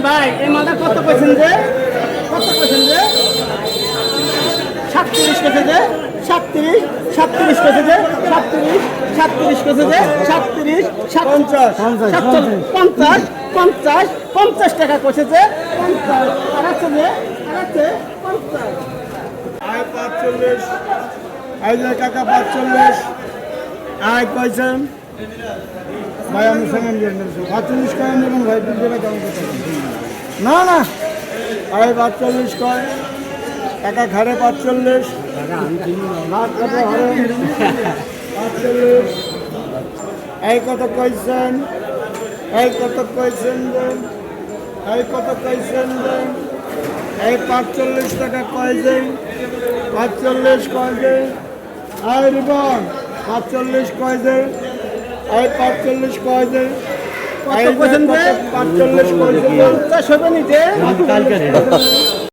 ভাই এই মালটা কত কইছেন যে 37 কেছে যে 37 কেছে যে 37 কেছে যে 37 50 টাকা কইছে যে 50 আর আছে যে 50 আয় 45 আয় যে কাকা 45 আয় কইছেন ভাই আমি সেকেন্ড ইয়ার নেছি 45 কয় নেবেন ভাই দুই টাকা কম করতে না না আয় 45 কয় টাকা ঘরে 45 লাখ টাকা ঘরে 45 এই কত কইছেন এই কত কইছেন দেন এই কত কইছেন দেন এই 45 টাকা কয় দেন 45 কয় দেন আয় রিবন 45 কয় দেন এই 45 কয় দেন কত কইছেন যে 45 কয় দেন 50 হবে নিতে